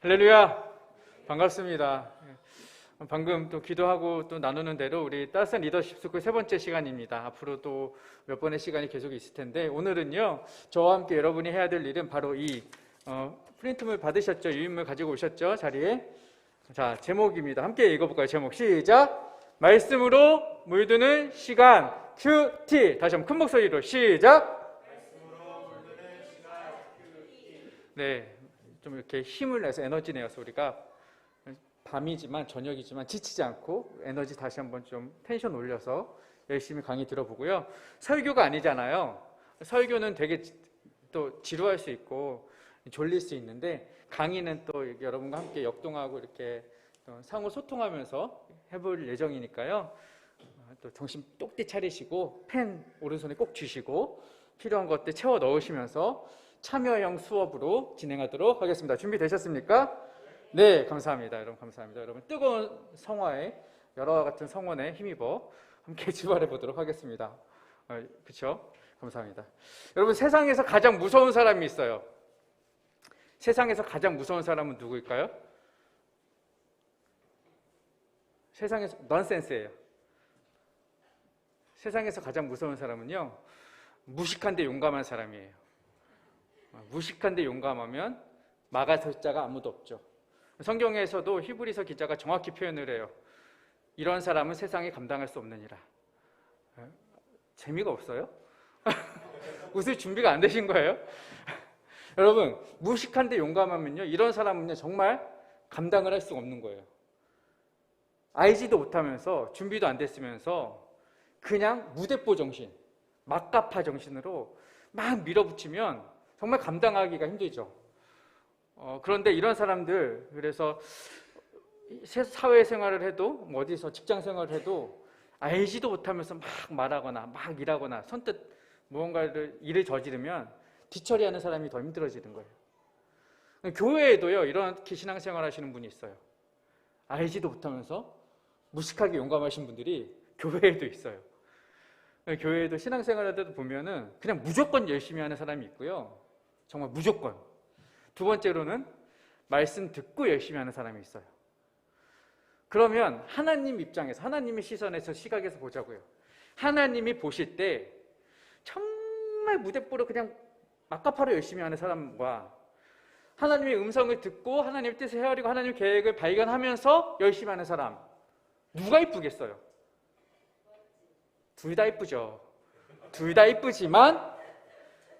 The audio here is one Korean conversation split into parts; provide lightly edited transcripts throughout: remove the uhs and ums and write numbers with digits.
할렐루야! 반갑습니다. 방금 또 기도하고 또 나누는 대로 우리 따스한 리더십 스쿨 세 번째 시간입니다. 앞으로 또 몇 번의 시간이 계속 있을 텐데 오늘은요, 저와 함께 여러분이 해야 될 일은 바로 이 프린트물 받으셨죠? 유인물 가지고 오셨죠? 자리에. 자, 제목입니다. 함께 읽어볼까요? 제목 시작! 말씀으로 물드는 시간 큐티. 다시 한번 큰 목소리로 시작! 말씀으로 물드는 시간 큐티. 네, 좀 이렇게 힘을 내서 에너지 내어서 우리가 밤이지만 저녁이지만 지치지 않고 에너지 다시 한번 좀 텐션 올려서 열심히 강의 들어보고요. 설교가 아니잖아요. 설교는 되게 또 지루할 수 있고 졸릴 수 있는데 강의는 또 여러분과 함께 역동하고 이렇게 상호 소통하면서 해볼 예정이니까요. 또 정신 똑띠 차리시고 펜 오른손에 꼭 쥐시고 필요한 것들 채워 넣으시면서 참여형 수업으로 진행하도록 하겠습니다. 준비되셨습니까? 네, 감사합니다. 여러분 감사합니다. 여러분 뜨거운 성화에 여러와 같은 성원에 힘입어 함께 출발해 보도록 하겠습니다. 그렇죠? 감사합니다. 여러분 세상에서 가장 무서운 사람이 있어요. 세상에서 가장 무서운 사람은 누구일까요? 세상에서 넌센스예요. 세상에서 가장 무서운 사람은요, 무식한데 용감한 사람이에요. 무식한데 용감하면 막아설 자가 아무도 없죠. 성경에서도 히브리서 기자가 정확히 표현을 해요. 이런 사람은 세상에 감당할 수 없느니라. 재미가 없어요? 웃을 준비가 안 되신 거예요? 여러분, 무식한데 용감하면요, 이런 사람은요 정말 감당을 할 수가 없는 거예요. 알지도 못하면서 준비도 안 됐으면서 그냥 무대뽀 정신, 막가파 정신으로 막 밀어붙이면 정말 감당하기가 힘들죠. 그런데 이런 사람들, 그래서 사회생활을 해도 뭐 어디서 직장생활을 해도 알지도 못하면서 막 말하거나 막 일하거나 선뜻 무언가를 일을 저지르면 뒤처리하는 사람이 더 힘들어지는 거예요. 교회에도요 이렇게 신앙생활 하시는 분이 있어요. 알지도 못하면서 무식하게 용감하신 분들이 교회에도 있어요. 교회에도 신앙생활 할 때도 보면은 그냥 무조건 열심히 하는 사람이 있고요. 정말 무조건. 두 번째로는 말씀 듣고 열심히 하는 사람이 있어요. 그러면 하나님 입장에서, 하나님의 시선에서, 시각에서 보자고요. 하나님이 보실 때 정말 무대뽀로 그냥 막가파로 열심히 하는 사람과 하나님의 음성을 듣고 하나님의 뜻을 헤아리고 하나님의 계획을 발견하면서 열심히 하는 사람, 누가 이쁘겠어요? 둘 다 이쁘죠. 둘 다 이쁘지만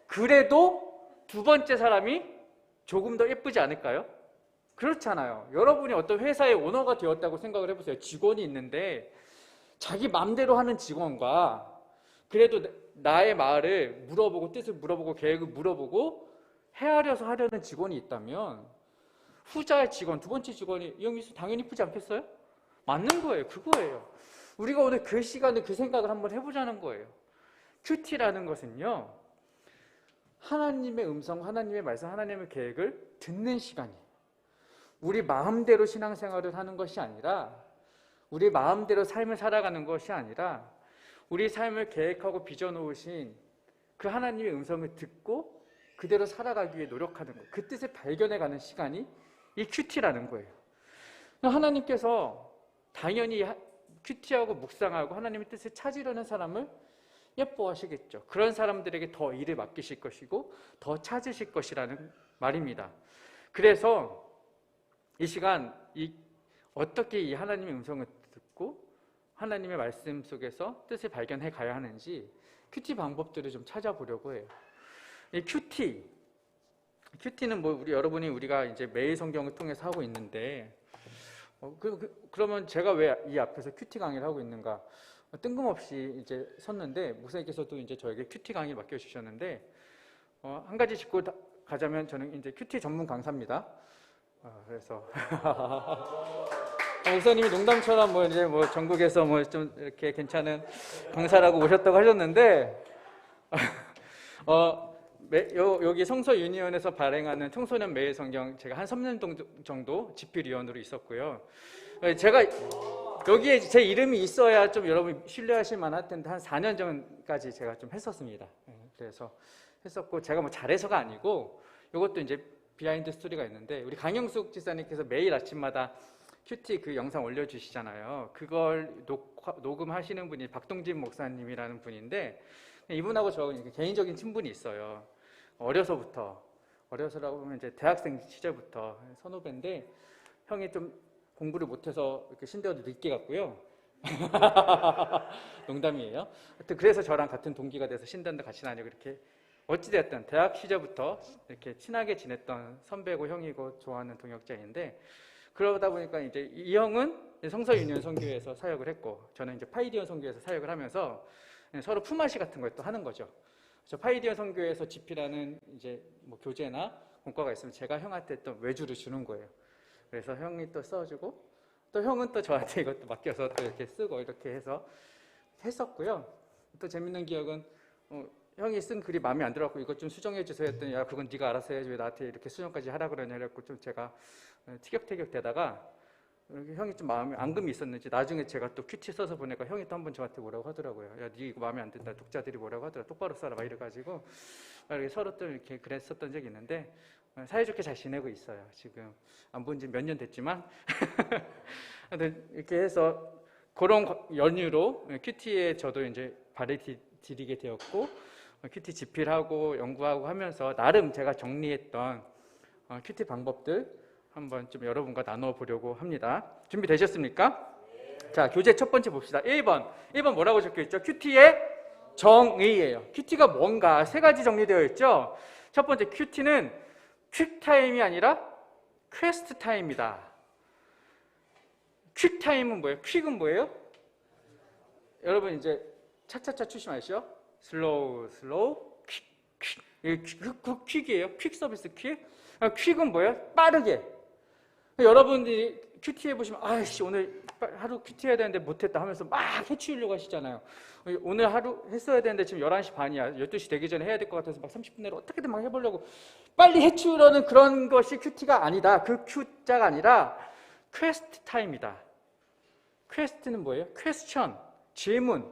그래도 두 번째 사람이 조금 더 예쁘지 않을까요? 그렇잖아요. 여러분이 어떤 회사의 오너가 되었다고 생각을 해보세요. 직원이 있는데 자기 마음대로 하는 직원과 그래도 나의 말을 물어보고 뜻을 물어보고 계획을 물어보고 헤아려서 하려는 직원이 있다면 후자의 직원, 두 번째 직원이 이영미 당연히 이쁘지 않겠어요? 맞는 거예요. 그거예요. 우리가 오늘 그 시간에 그 생각을 한번 해보자는 거예요. 큐티라는 것은요, 하나님의 음성, 하나님의 말씀, 하나님의 계획을 듣는 시간이에요. 우리 마음대로 신앙생활을 하는 것이 아니라, 우리 마음대로 삶을 살아가는 것이 아니라 우리 삶을 계획하고 빚어놓으신 그 하나님의 음성을 듣고 그대로 살아가기 위해 노력하는 것, 그 뜻을 발견해가는 시간이 이 큐티라는 거예요. 하나님께서 당연히 큐티하고 묵상하고 하나님의 뜻을 찾으려는 사람을 예뻐하시겠죠. 그런 사람들에게 더 일을 맡기실 것이고 더 찾으실 것이라는 말입니다. 그래서 이 시간 어떻게 이 하나님의 음성을 듣고 하나님의 말씀 속에서 뜻을 발견해 가야 하는지 큐티 방법들을 좀 찾아보려고 해요. 이 큐티는 뭐 우리가 이제 매일 성경을 통해서 하고 있는데 그러면 제가 왜 이 앞에서 큐티 강의를 하고 있는가? 뜬금없이 이제 섰는데 목사님께서도 이제 저에게 큐티 강의 맡겨주셨는데 한 가지 짚고 가자면 저는 이제 큐티 전문 강사입니다. 그래서 목사님이 농담처럼 뭐 이제 뭐 전국에서 뭐 좀 이렇게 괜찮은 강사라고 오셨다고 하셨는데 여기 성서 유니온에서 발행하는 청소년 매일 성경 제가 한 3년 정도 집필위원으로 있었고요. 제가 여기에 제 이름이 있어야 좀 여러분 신뢰하실 만할 텐데 한 4년 전까지 제가 좀 했었습니다. 그래서 했었고 제가 뭐 잘해서가 아니고 이것도 이제 비하인드 스토리가 있는데, 우리 강영숙 지사님께서 매일 아침마다 큐티 그 영상 올려주시잖아요. 그걸 녹음하시는 분이 박동진 목사님이라는 분인데, 이분하고 저 개인적인 친분이 있어요. 어려서라고 보면 이제 대학생 시절부터 선후배인데, 형이 좀 공부를 못해서 이렇게 신대도 늦게 갔고요. 농담이에요. 하여튼 그래서 저랑 같은 동기가 돼서 신대도 같이 다니고, 이렇게 어찌됐든 대학 시절부터 이렇게 친하게 지냈던 선배고 형이고 좋아하는 동역자인데, 그러다 보니까 이제 이 형은 성서유니온 선교회에서 사역을 했고, 저는 이제 파이디언 선교회에서 사역을 하면서 서로 품앗이 같은 걸 또 하는 거죠. 저 파이디언 선교회에서 집필하는 이제 뭐 교재나 공과가 있으면 제가 형한테 또 외주를 주는 거예요. 그래서 형이 또 써주고, 또 형은 또 저한테 이것도 맡겨서 또 이렇게 쓰고 이렇게 해서 했었고요. 또 재밌는 기억은 형이 쓴 글이 마음에 안 들어갖고 이것 좀 수정해 주세요 했더니, 야 그건 네가 알아서 해야지 왜 나한테 이렇게 수정까지 하라 그러냐 그래갖고 좀 제가 티격태격 되다가, 형이 좀 마음에 앙금이 있었는지 나중에 제가 또 큐티 써서 보니까 형이 또 한 번 저한테 뭐라고 하더라고요. 야 네 이거 마음에 안 든다, 독자들이 뭐라고 하더라, 똑바로 써라 막 이래가지고 이렇게 서로 또 이렇게 그랬었던 적이 있는데, 사이좋게 잘 지내고 있어요. 지금 안 본 지 몇 년 됐지만 이렇게 해서 그런 연유로 큐티에 저도 이제 발을 디디게 되었고, 큐티 집필하고 연구하고 하면서 나름 제가 정리했던 큐티 방법들 한번 좀 여러분과 나눠보려고 합니다. 준비되셨습니까? 자, 교재 첫 번째 봅시다. 1번 뭐라고 적혀있죠? 큐티의 정의예요. 큐티가 뭔가 세 가지 정리되어 있죠. 첫 번째, 큐티는 퀵타임이 아니라 퀘스트 타임이다. 퀵타임은 뭐예요? 퀵은 뭐예요? 여러분 이제 차차차 추시 마시죠. 슬로우 퀵. 퀵이에요. 퀵 서비스 퀵. 퀵은 뭐예요? 빠르게. 여러분들이 큐티 해보시면, 아이씨 오늘 하루 큐티 해야 되는데 못했다 하면서 막 해치우려고 하시잖아요. 오늘 하루 했어야 되는데 지금 11시 반이야. 12시 되기 전에 해야 될 것 같아서 막 30분 내로 어떻게든 막 해보려고 빨리 해치우려는 그런 것이 큐티가 아니다. 그 큐자가 아니라 퀘스트 타임이다. 퀘스트는 뭐예요? 퀘스천, 질문,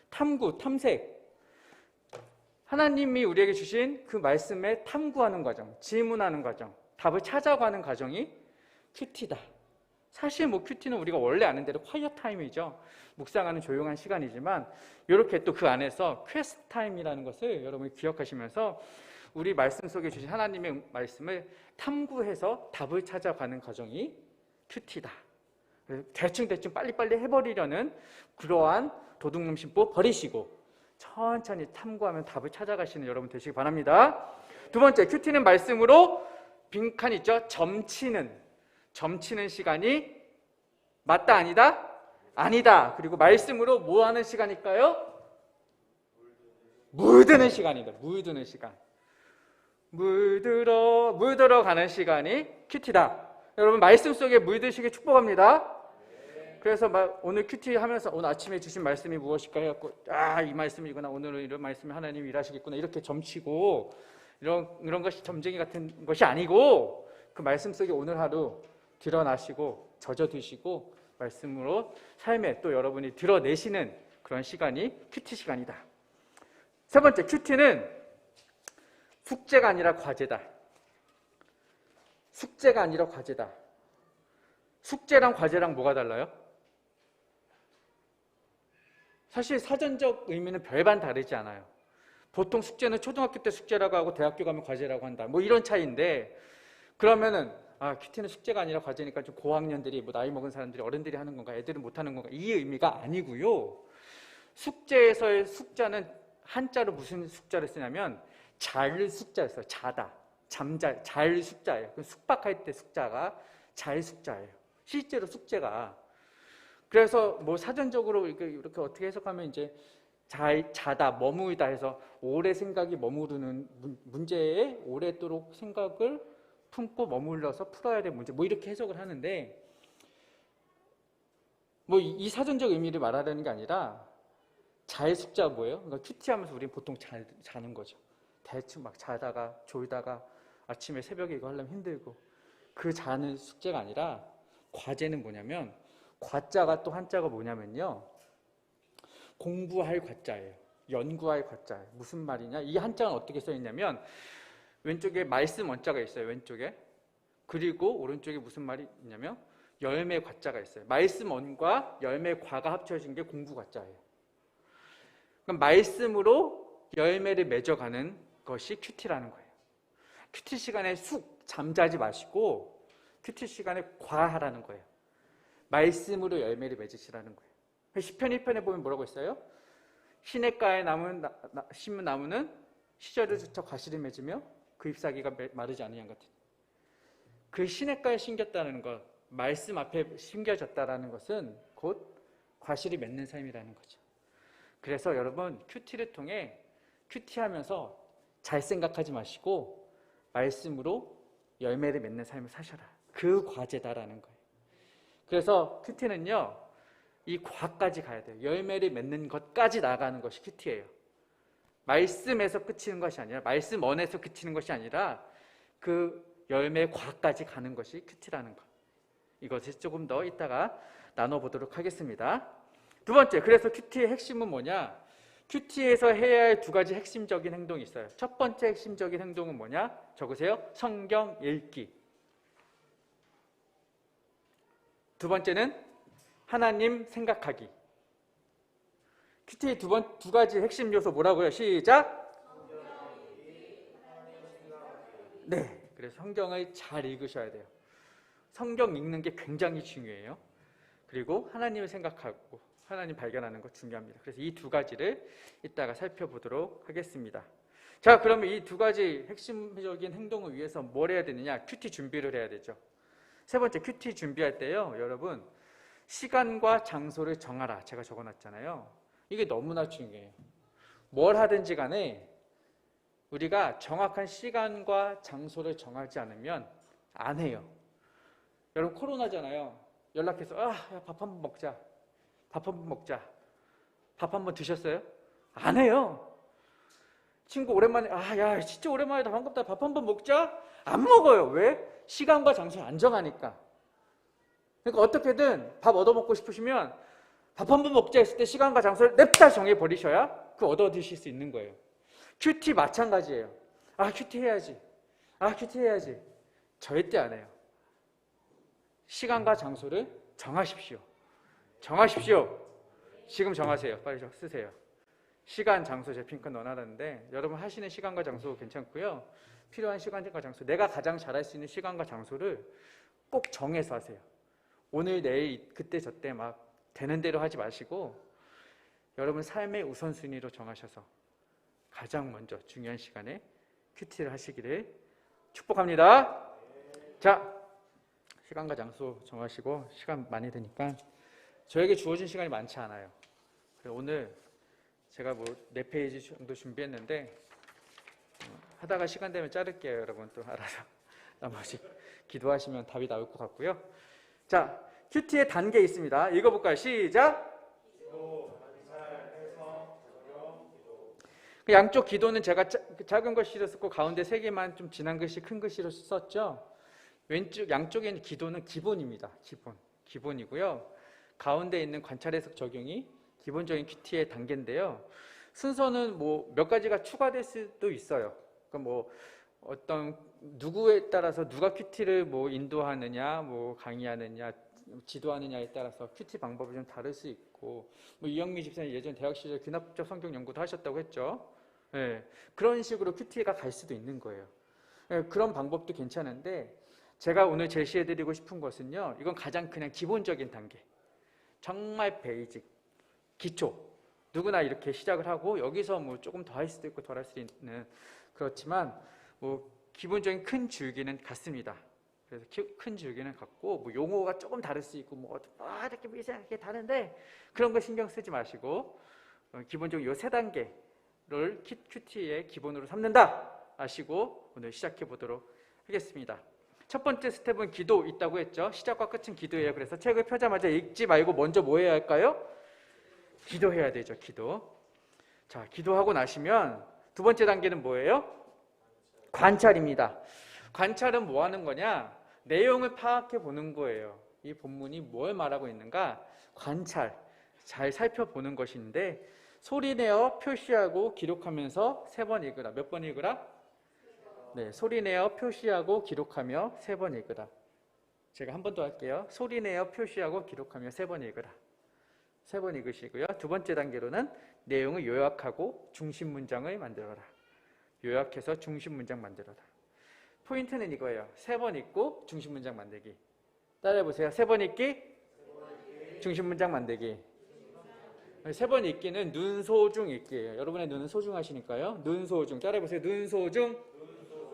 탐구, 탐색. 하나님이 우리에게 주신 그 말씀에 탐구하는 과정, 질문하는 과정, 답을 찾아가는 과정이 큐티다. 사실 뭐 큐티는 우리가 원래 아는 대로 콰이어 타임이죠. 묵상하는 조용한 시간이지만, 이렇게 또 그 안에서 퀘스트 타임이라는 것을 여러분이 기억하시면서 우리 말씀 속에 주신 하나님의 말씀을 탐구해서 답을 찾아가는 과정이 큐티다. 대충 빨리빨리 해버리려는 그러한 도둑놈 심보 버리시고 천천히 탐구하면 답을 찾아가시는 여러분 되시기 바랍니다. 두 번째, 큐티는 말씀으로 빈칸 있죠? 점치는 시간이 맞다 아니다? 아니다. 그리고 말씀으로 뭐 하는 시간일까요? 물드는 시간입니다. 물드는 시간. 물들어 가는 시간이 큐티다. 여러분 말씀 속에 물드시길 축복합니다. 그래서 막 오늘 큐티 하면서 오늘 아침에 주신 말씀이 무엇일까 해갖고, 이 말씀이구나, 오늘은 이런 말씀이 하나님이 일하시겠구나 이렇게 점치고 이런 것이 점쟁이 같은 것이 아니고, 그 말씀 속에 오늘 하루 드러나시고 젖어 드시고 말씀으로 삶에 또 여러분이 드러내시는 그런 시간이 큐티 시간이다. 세 번째, 큐티는 숙제가 아니라 과제다. 숙제가 아니라 과제다. 숙제랑 과제랑 뭐가 달라요? 사실 사전적 의미는 별반 다르지 않아요. 보통 숙제는 초등학교 때 숙제라고 하고 대학교 가면 과제라고 한다. 뭐 이런 차이인데, 그러면은 큐티는 숙제가 아니라 과제니까 좀 고학년들이, 뭐 나이 먹은 사람들이, 어른들이 하는 건가, 애들은 못 하는 건가, 이 의미가 아니고요. 숙제에서의 숙자는 한자로 무슨 숙자를 쓰냐면 잘 숙자를 써요. 자다, 잘 숙자예요. 숙박할 때 숙자가 잘 숙자예요. 실제로 숙제가. 그래서 뭐 사전적으로 이렇게 어떻게 해석하면 이제 자다, 머무르다 해서 오래 생각이 머무르는 문제에 오래도록 생각을 품고 머물러서 풀어야 될 문제, 뭐 이렇게 해석을 하는데, 뭐 이 사전적 의미를 말하려는 게 아니라, 잘 숙자가 뭐예요? 그러니까 큐티하면서 우리는 보통 잘 자는 거죠. 대충 막 자다가 졸다가 아침에 새벽에 이거 하려면 힘들고, 그 자는 숙제가 아니라 과제는 뭐냐면, 과자가 또 한자가 뭐냐면요, 공부할 과자예요. 연구할 과자예요. 무슨 말이냐? 이 한자는 어떻게 써 있냐면, 왼쪽에 말씀 원자가 있어요. 왼쪽에. 그리고 오른쪽에 무슨 말이 있냐면 열매 과자가 있어요. 말씀 원과 열매 과가 합쳐진 게 공부 과자예요. 그럼 말씀으로 열매를 맺어가는 것이 큐티라는 거예요. 큐티 시간에 쑥 잠자지 마시고 큐티 시간에 과하라는 거예요. 말씀으로 열매를 맺으시라는 거예요. 시편 1편에 보면 뭐라고 했어요? 시냇가에 심은 나무는 시절을 주쳐 과실을 맺으며 그 잎사귀가 마르지 않은 양 같은. 그 시냇가에 심겼다는 것, 말씀 앞에 심겨졌다는 것은 곧 과실이 맺는 삶이라는 거죠. 그래서 여러분 큐티를 통해 큐티하면서 잘 생각하지 마시고 말씀으로 열매를 맺는 삶을 사셔라. 그 과제다라는 거예요. 그래서 큐티는요, 이 과까지 가야 돼요. 열매를 맺는 것까지 나가는 것이 큐티예요. 말씀에서 끝이는 것이 아니라, 말씀 원에서 그치는 것이 아니라 그 열매 과까지 가는 것이 큐티라는 것. 이것을 조금 더 이따가 나눠보도록 하겠습니다. 두 번째, 그래서 큐티의 핵심은 뭐냐? 큐티에서 해야 할 두 가지 핵심적인 행동이 있어요. 첫 번째 핵심적인 행동은 뭐냐? 적으세요. 성경 읽기. 두 번째는 하나님 생각하기. 큐티의 두 가지 핵심 요소 뭐라고요? 시작! 네, 그래서 성경을 잘 읽으셔야 돼요. 성경 읽는 게 굉장히 중요해요. 그리고 하나님을 생각하고 하나님 발견하는 거 중요합니다. 그래서 이 두 가지를 이따가 살펴보도록 하겠습니다. 자, 그러면 이 두 가지 핵심적인 행동을 위해서 뭘 해야 되느냐? 큐티 준비를 해야 되죠. 세 번째, 큐티 준비할 때요, 여러분 시간과 장소를 정하라. 제가 적어놨잖아요. 이게 너무나 중요해요. 뭘 하든지 간에 우리가 정확한 시간과 장소를 정하지 않으면 안 해요. 여러분 코로나잖아요. 연락해서 야, 밥 한번 먹자. 밥 한번 먹자. 밥 한번 드셨어요? 안 해요. 친구 오랜만에 야 진짜 오랜만이다. 반갑다. 밥 한번 먹자. 안 먹어요. 왜? 시간과 장소를 안 정하니까. 그러니까 어떻게든 밥 얻어먹고 싶으시면 밥 한번 먹자 했을 때 시간과 장소를 냅다 정해버리셔야 그 얻어 드실 수 있는 거예요. 큐티 마찬가지예요. 큐티 해야지. 큐티 해야지. 절대 안 해요. 시간과 장소를 정하십시오. 정하십시오. 지금 정하세요. 빨리 쓰세요. 시간, 장소, 제 핑크 넣어놨는데 여러분 하시는 시간과 장소 괜찮고요. 필요한 시간과 장소, 내가 가장 잘할 수 있는 시간과 장소를 꼭 정해서 하세요. 오늘, 내일, 그때, 저때 막 되는 대로 하지 마시고 여러분 삶의 우선순위로 정하셔서 가장 먼저 중요한 시간에 큐티를 하시기를 축복합니다. 자, 시간과 장소 정하시고 시간 많이 드니까 저에게 주어진 시간이 많지 않아요. 그래서 오늘 제가 4페이지 정도 준비했는데 하다가 시간 되면 자를게요. 여러분 또 알아서 나머지 기도하시면 답이 나올 것 같고요. 자, 큐티의 단계 있습니다. 읽어볼까요? 시작! 양쪽 기도는 제가 작은 글씨로 썼고 가운데 3개만 좀 진한 글씨, 큰 글씨로 썼죠. 왼쪽 양쪽에 있는 기도는 기본입니다. 기본이고요. 가운데 있는 관찰 해석 적용이 기본적인 큐티의 단계인데요. 순서는 몇 가지가 추가될 수도 있어요. 그러니까 어떤 누구에 따라서 누가 큐티를 인도하느냐, 강의하느냐, 지도하느냐에 따라서 큐티 방법이 좀 다를 수 있고, 이영미 집사님 예전 대학 시절 귀납적 성경 연구도 하셨다고 했죠. 네, 그런 식으로 큐티가 갈 수도 있는 거예요. 네, 그런 방법도 괜찮은데 제가 오늘 제시해드리고 싶은 것은요, 이건 가장 그냥 기본적인 단계, 정말 베이직, 기초. 누구나 이렇게 시작을 하고 여기서 조금 더 할 수도 있고 덜 할 수도 있는, 그렇지만 기본적인 큰 줄기는 같습니다. 그래서 큰 줄기는 같고 용어가 조금 다를 수 있고 이렇게 이상하게 다른데 그런 거 신경 쓰지 마시고 기본적으로 이 3단계를 큐티의 기본으로 삼는다 아시고 오늘 시작해 보도록 하겠습니다. 첫 번째 스텝은 기도 있다고 했죠. 시작과 끝은 기도예요. 그래서 책을 펴자마자 읽지 말고 먼저 뭐 해야 할까요? 기도해야 되죠. 기도. 자, 기도하고 나시면 두 번째 단계는 뭐예요? 관찰입니다. 관찰은 뭐 하는 거냐? 내용을 파악해 보는 거예요. 이 본문이 뭘 말하고 있는가? 관찰, 잘 살펴보는 것인데 소리내어 표시하고 기록하면서 3번 읽으라. 몇 번 읽으라? 네, 소리내어 표시하고 기록하며 3번 읽으라. 제가 한 번 더 할게요. 소리내어 표시하고 기록하며 3번 읽으라. 3번 읽으시고요. 두 번째 단계로는 내용을 요약하고 중심 문장을 만들어라. 요약해서 중심 문장 만들어라. 포인트는 이거예요. 3번 읽고 중심 문장 만들기. 따라해보세요. 3번 읽기, 중심 문장 만들기. 3번 읽기는 눈소중 읽기예요. 여러분의 눈은 소중하시니까요. 눈소중. 따라해보세요. 눈소중.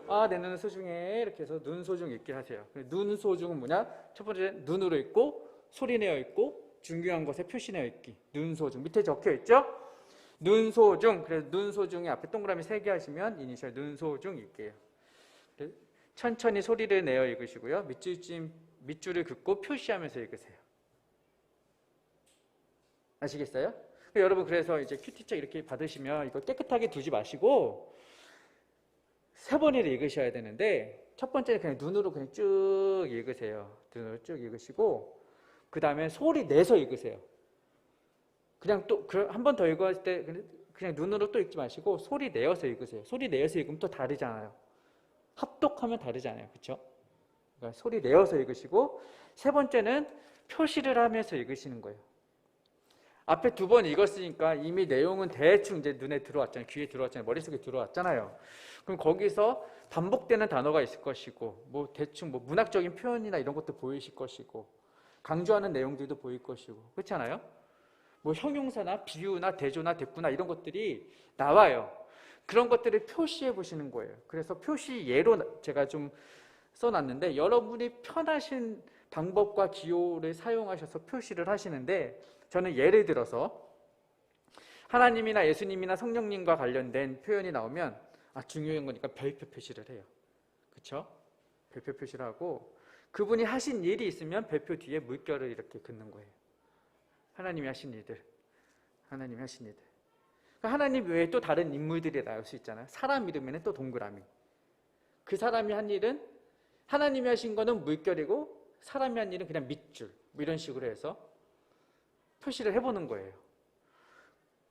아, 내 눈은 소중해. 이렇게 해서 눈소중 읽기 하세요. 눈소중은 뭐냐? 첫 번째 눈으로 읽고 소리내어 읽고 중요한 것에 표시내어 읽기. 눈소중. 밑에 적혀 있죠? 눈소중. 그래서 눈소중에 앞에 동그라미 3개 하시면 이니셜 눈소중 읽기예요. 천천히 소리를 내어 읽으시고요. 밑줄을 긋고 표시하면서 읽으세요. 아시겠어요? 여러분 그래서 이제 큐티처 이렇게 받으시면 이거 깨끗하게 두지 마시고 3번을 읽으셔야 되는데 첫 번째는 그냥 눈으로 그냥 쭉 읽으세요. 눈으로 쭉 읽으시고 그 다음에 소리 내서 읽으세요. 그냥 또 한 번 더 읽을 때 그냥 눈으로 또 읽지 마시고 소리 내어서 읽으세요. 소리 내어서 읽으면 또 다르잖아요. 합독하면 다르잖아요. 그렇죠? 그러니까 소리 내어서 읽으시고 세 번째는 표시를 하면서 읽으시는 거예요. 앞에 2번 읽었으니까 이미 내용은 대충 이제 눈에 들어왔잖아요. 귀에 들어왔잖아요. 머릿속에 들어왔잖아요. 그럼 거기서 반복되는 단어가 있을 것이고 뭐 대충 뭐 문학적인 표현이나 이런 것도 보이실 것이고 강조하는 내용들도 보일 것이고 그렇잖아요. 뭐 형용사나 비유나 대조나 대꾸나 이런 것들이 나와요. 그런 것들을 표시해 보시는 거예요. 그래서 표시 예로 제가 좀 써놨는데 여러분이 편하신 방법과 기호를 사용하셔서 표시를 하시는데 저는 예를 들어서 하나님이나 예수님이나 성령님과 관련된 표현이 나오면 중요한 거니까 별표 표시를 해요. 그렇죠? 별표 표시를 하고 그분이 하신 일이 있으면 별표 뒤에 물결을 이렇게 긋는 거예요. 하나님이 하신 일들. 하나님이 하신 일들. 하나님 외에 또 다른 인물들이 나올 수 있잖아요. 사람 이름에는 또 동그라미. 그 사람이 한 일은 하나님이 하신 거는 물결이고 사람이 한 일은 그냥 밑줄. 뭐 이런 식으로 해서 표시를 해보는 거예요.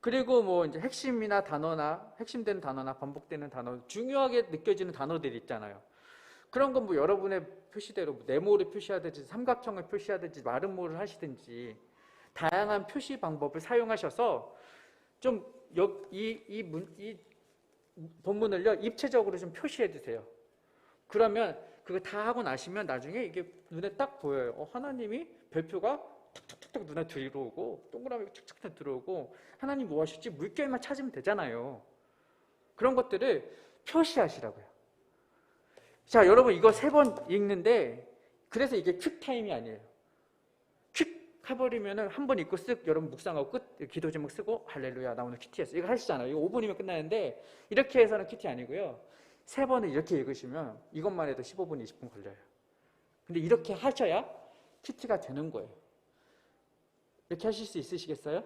그리고 뭐 이제 핵심이나 단어나 핵심되는 단어나 반복되는 단어, 중요하게 느껴지는 단어들이 있잖아요. 그런 건 뭐 여러분의 표시대로 네모를 표시하든지 삼각형을 표시하든지 마름모를 하시든지 다양한 표시 방법을 사용하셔서 좀 이 본문을요 입체적으로 좀 표시해 주세요. 그러면 그거 다 하고 나시면 나중에 이게 눈에 딱 보여요. 하나님이 별표가 툭툭툭 눈에 들어오고 동그라미가 툭툭툭 들어오고 하나님 뭐 하실지 물결만 찾으면 되잖아요. 그런 것들을 표시하시라고요. 자, 여러분 이거 3번 읽는데 그래서 이게 퀵타임이 아니에요. 퀵 해버리면은 한 번 읽고 쓱 여러분 묵상하고 끝 기도 제목 쓰고 할렐루야 나 오늘 큐티했어 이거 하시잖아요. 이거 5분이면 끝나는데 이렇게 해서는 큐티 아니고요. 3번을 이렇게 읽으시면 이것만 해도 15분 20분 걸려요. 근데 이렇게 하셔야 큐티가 되는 거예요. 이렇게 하실 수 있으시겠어요?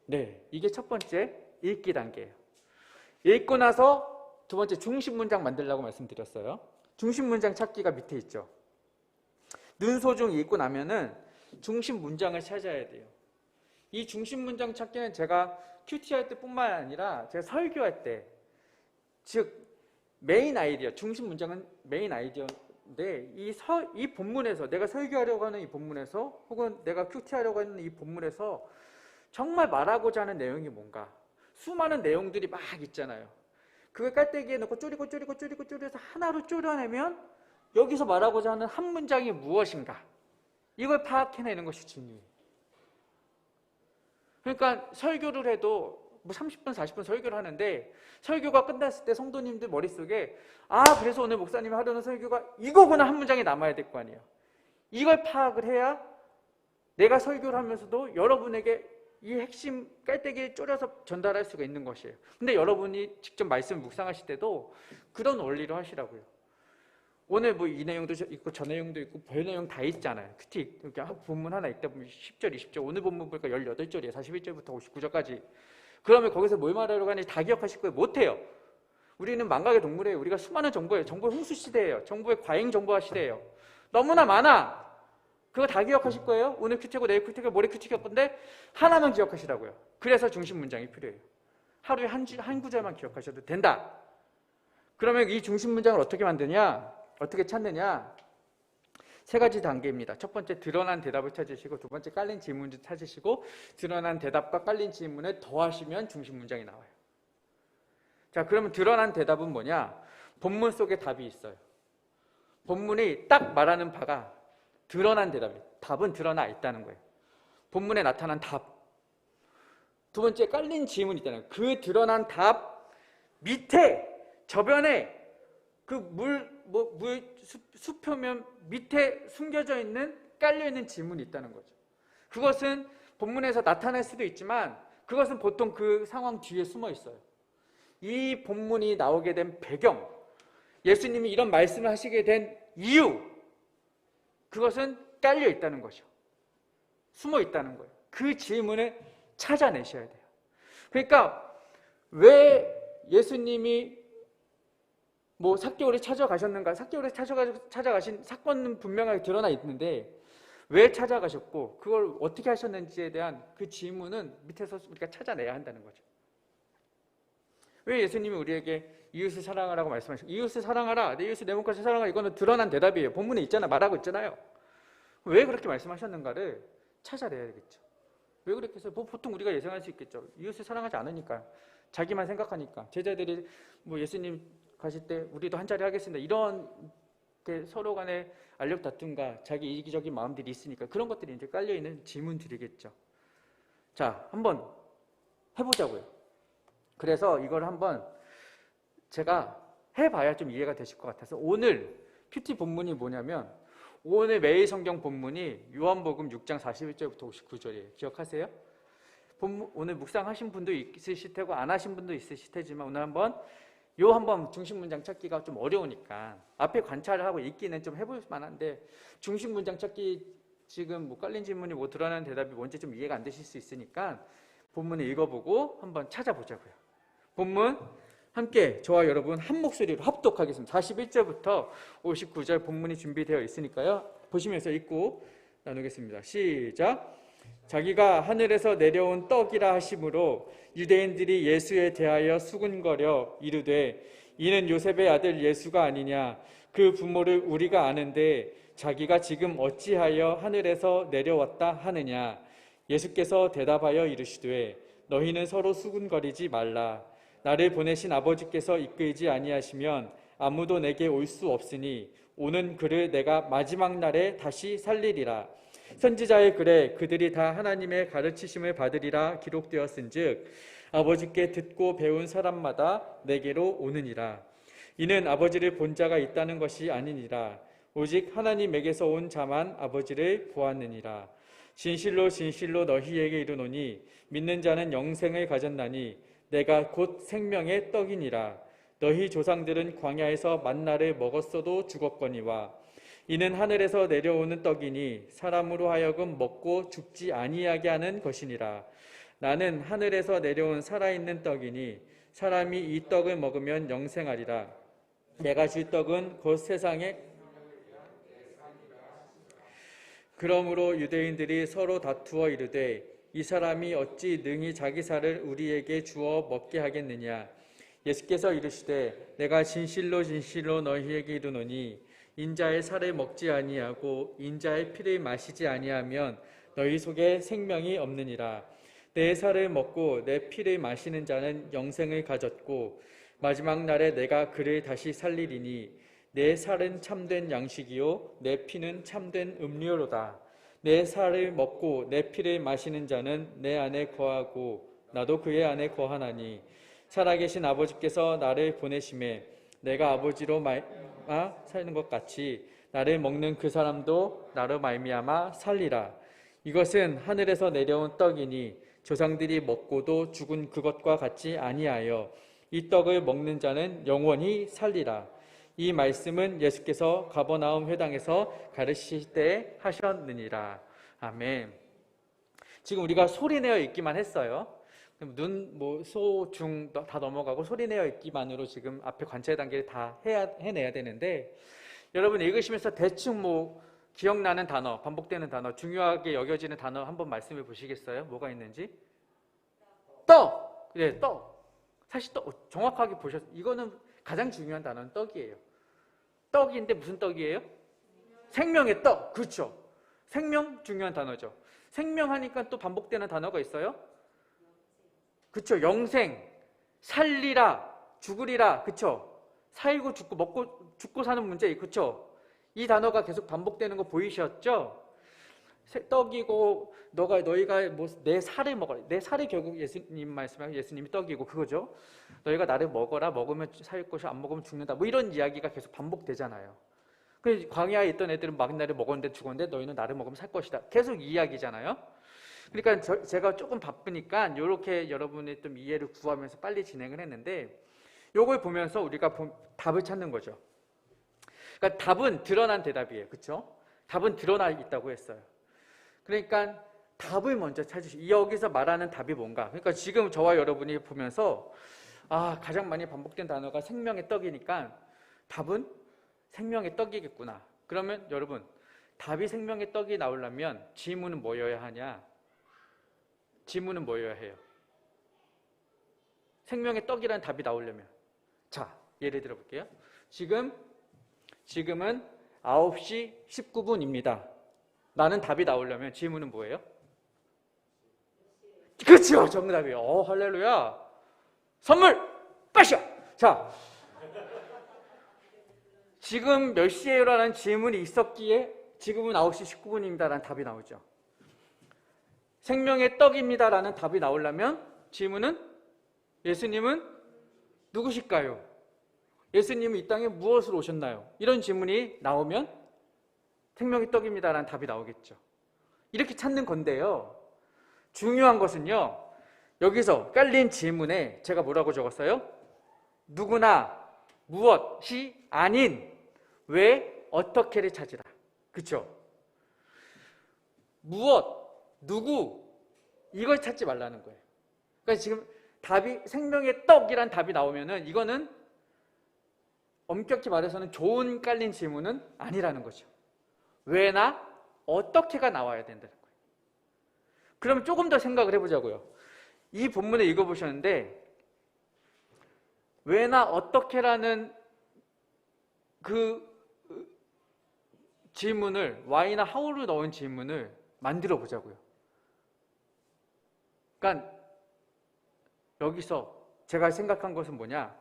네, 이게 첫 번째 읽기 단계예요. 읽고 나서 두 번째 중심 문장 만들라고 말씀드렸어요. 중심 문장 찾기가 밑에 있죠. 눈소중 읽고 나면은 중심 문장을 찾아야 돼요. 이 중심 문장 찾기는 제가 큐티 할 때뿐만 아니라 제가 설교할 때, 즉 메인 아이디어, 중심 문장은 메인 아이디어인데 이 본문에서 내가 설교하려고 하는 이 본문에서 혹은 내가 큐티하려고 하는 이 본문에서 정말 말하고자 하는 내용이 뭔가 수많은 내용들이 막 있잖아요. 그걸 깔때기에 넣고 쪼리고 하나로 쪼려내면 여기서 말하고자 하는 한 문장이 무엇인가 이걸 파악해내는 것이 중요해요. 그러니까 설교를 해도 뭐 30분 40분 설교를 하는데 설교가 끝났을 때 성도님들 머릿속에 그래서 오늘 목사님이 하려는 설교가 이거구나 한 문장이 남아야 될 거 아니에요. 이걸 파악을 해야 내가 설교를 하면서도 여러분에게 이 핵심 깔때기를 쪼려서 전달할 수가 있는 것이에요. 근데 여러분이 직접 말씀 묵상하실 때도 그런 원리로 하시라고요. 오늘 뭐 이 내용도 있고 저 내용도 있고 별 내용 다 있잖아요. 큐티 이렇게 본문 하나 읽다 보면 10절, 20절, 오늘 본문 보니까 18절이에요. 41절부터 59절까지. 그러면 거기서 뭘 말하려고 하는지 다 기억하실 거예요? 못해요. 우리는 망각의 동물이에요. 우리가 수많은 정보예요. 정보의 홍수 시대예요. 정보의 과잉 정보화 시대예요. 너무나 많아. 그거 다 기억하실 거예요? 오늘 큐티고 내일 큐티고 모레 큐티고 건데 하나만 기억하시라고요. 그래서 중심 문장이 필요해요. 하루에 한 구절만 기억하셔도 된다. 그러면 이 중심 문장을 어떻게 만드냐? 어떻게 찾느냐? 세 가지 단계입니다. 첫 번째, 드러난 대답을 찾으시고, 두 번째, 깔린 질문을 찾으시고, 드러난 대답과 깔린 질문을 더하시면 중심 문장이 나와요. 자, 그러면 드러난 대답은 뭐냐? 본문 속에 답이 있어요. 본문이 딱 말하는 바가 드러난 대답이에요. 답은 드러나 있다는 거예요. 본문에 나타난 답. 두 번째, 깔린 질문이 있다는 거예요. 그 드러난 답 밑에, 저변에 그 수표면 밑에 숨겨져 있는, 깔려있는 질문이 있다는 거죠. 그것은 본문에서 나타날 수도 있지만 그것은 보통 그 상황 뒤에 숨어 있어요. 이 본문이 나오게 된 배경, 예수님이 이런 말씀을 하시게 된 이유, 그것은 깔려 있다는 거죠. 숨어 있다는 거예요. 그 질문을 찾아내셔야 돼요. 그러니까 왜 예수님이 삭개오를 찾아가셨는가? 삭개오를 찾아가신 사건은 분명하게 드러나 있는데 왜 찾아가셨고 그걸 어떻게 하셨는지에 대한 그 질문은 밑에서 우리가 찾아내야 한다는 거죠. 왜 예수님이 우리에게 이웃을 사랑하라고 말씀하셨고, 이웃을 사랑하라, 내 이웃을 내 몸같이 사랑하라, 이거는 드러난 대답이에요. 본문에 있잖아, 말하고 있잖아요. 왜 그렇게 말씀하셨는가를 찾아내야 되겠죠. 왜 그렇게 해서 보통 우리가 예상할 수 있겠죠. 이웃을 사랑하지 않으니까, 자기만 생각하니까, 제자들이 예수님 가실 때 우리도 한 자리 하겠습니다, 이런 서로 간의 알력 다툼과 자기 이기적인 마음들이 있으니까 그런 것들이 이제 깔려있는 질문들이겠죠. 자, 한번 해보자고요. 그래서 이걸 한번 제가 해봐야 좀 이해가 되실 것 같아서 오늘 큐티 본문이 뭐냐면, 오늘 매일 성경 본문이 요한복음 6장 41절부터 59절이에요. 기억하세요? 오늘 묵상하신 분도 있으실 테고 안 하신 분도 있으실 테지만 오늘 한번 중심 문장 찾기가 좀 어려우니까 앞에 관찰을 하고 읽기는 좀 해볼 만한데, 중심 문장 찾기 지금 깔린 질문이 드러나는 대답이 뭔지 좀 이해가 안 되실 수 있으니까 본문을 읽어보고 한번 찾아보자고요. 본문 함께 저와 여러분 한 목소리로 합독하겠습니다. 41절부터 59절 본문이 준비되어 있으니까요. 보시면서 읽고 나누겠습니다. 시작. 자기가 하늘에서 내려온 떡이라 하심으로 유대인들이 예수에 대하여 수군거려 이르되 이는 요셉의 아들 예수가 아니냐. 그 부모를 우리가 아는데 자기가 지금 어찌하여 하늘에서 내려왔다 하느냐. 예수께서 대답하여 이르시되 너희는 서로 수군거리지 말라. 나를 보내신 아버지께서 이끌지 아니하시면 아무도 내게 올 수 없으니 오는 그를 내가 마지막 날에 다시 살리리라. 선지자의 글에 그들이 다 하나님의 가르치심을 받으리라 기록되었은즉 아버지께 듣고 배운 사람마다 내게로 오느니라. 이는 아버지를 본 자가 있다는 것이 아니니라. 오직 하나님에게서 온 자만 아버지를 보았느니라. 진실로 진실로 너희에게 이르노니 믿는 자는 영생을 가졌나니 내가 곧 생명의 떡이니라. 너희 조상들은 광야에서 만나를 먹었어도 죽었거니와 이는 하늘에서 내려오는 떡이니 사람으로 하여금 먹고 죽지 아니하게 하는 것이니라. 나는 하늘에서 내려온 살아있는 떡이니 사람이 이 떡을 먹으면 영생하리라. 내가 줄 떡은 곧 세상에. 그러므로 유대인들이 서로 다투어 이르되 이 사람이 어찌 능히 자기 살을 우리에게 주어 먹게 하겠느냐. 예수께서 이르시되 내가 진실로 진실로 너희에게 이르노니 인자의 살을 먹지 아니하고 인자의 피를 마시지 아니하면 너희 속에 생명이 없느니라. 내 살을 먹고 내 피를 마시는 자는 영생을 가졌고 마지막 날에 내가 그를 다시 살리리니 내 살은 참된 양식이요 내 피는 참된 음료로다. 내 살을 먹고 내 피를 마시는 자는 내 안에 거하고 나도 그의 안에 거하나니 살아계신 아버지께서 나를 보내심에 내가 아버지로 사는 것 같이 나를 먹는 그 사람도 나로 말미암아 살리라. 이것은 하늘에서 내려온 떡이니 조상들이 먹고도 죽은 그것과 같지 아니하여 이 떡을 먹는 자는 영원히 살리라. 이 말씀은 예수께서 가버나움 회당에서 가르치실 때 하셨느니라. 아멘. 지금 우리가 소리내어 읽기만 했어요. 소, 중 다 넘어가고 소리내어 읽기만으로 지금 앞에 관찰 단계를 다 해내야 되는데, 여러분 읽으시면서 대충 기억나는 단어, 반복되는 단어, 중요하게 여겨지는 단어 한번 말씀해 보시겠어요? 뭐가 있는지? 떡! 네, 떡. 사실 떡 정확하게 보셨어요. 이거는 가장 중요한 단어는 떡이에요. 떡인데 무슨 떡이에요? 생명의 떡. 그렇죠. 생명 중요한 단어죠. 생명하니까 또 반복되는 단어가 있어요. 그렇죠. 영생, 살리라, 죽으리라. 그렇죠. 살고 죽고 먹고 죽고 사는 문제. 그렇죠. 이 단어가 계속 반복되는 거 보이셨죠? 떡이고 너희가 뭐 내 살을 먹어라. 내 살이 결국 예수님 말씀하면 예수님이 떡이고 그거죠. 너희가 나를 먹어라. 먹으면 살 것이 안 먹으면 죽는다. 뭐 이런 이야기가 계속 반복되잖아요. 그 광야에 있던 애들은 막 나를 먹었는데 죽었는데 너희는 나를 먹으면 살 것이다. 계속 이 이야기잖아요. 그러니까 제가 조금 바쁘니까 이렇게 여러분의 좀 이해를 구하면서 빨리 진행을 했는데 요걸 보면서 우리가 답을 찾는 거죠. 그러니까 답은 드러난 대답이에요. 그렇죠? 답은 드러나 있다고 했어요. 그러니까 답을 먼저 찾으시고 여기서 말하는 답이 뭔가. 그러니까 지금 저와 여러분이 보면서 가장 많이 반복된 단어가 생명의 떡이니까 답은 생명의 떡이겠구나. 그러면 여러분 답이 생명의 떡이 나오려면 지문은 뭐여야 하냐? 지문은 뭐여야 해요? 생명의 떡이라는 답이 나오려면 자 예를 들어 볼게요. 지금은 9시 19분입니다. 라는 답이 나오려면 지문은 뭐예요? 그렇죠. 정답이에요. 할렐루야. 선물 빠셔. 자, 지금 몇 시에요? 라는 질문이 있었기에 지금은 9시 19분입니다. 라는 답이 나오죠. 생명의 떡입니다. 라는 답이 나오려면 질문은 예수님은 누구실까요? 예수님은 이 땅에 무엇으로 오셨나요? 이런 질문이 나오면 생명의 떡입니다. 라는 답이 나오겠죠. 이렇게 찾는 건데요. 중요한 것은요. 여기서 깔린 질문에 제가 뭐라고 적었어요? 누구나 무엇이 아닌 왜 어떻게를 찾으라. 그렇죠? 무엇, 누구 이걸 찾지 말라는 거예요. 그러니까 지금 답이 생명의 떡이란 답이 나오면은 이거는 엄격히 말해서는 좋은 깔린 질문은 아니라는 거죠. 왜나 어떻게가 나와야 된다는 거예요. 그럼 조금 더 생각을 해보자고요. 이 본문을 읽어보셨는데 왜나 어떻게라는 그 질문을 why나 how를 넣은 질문을 만들어 보자고요. 그러니까 여기서 제가 생각한 것은 뭐냐?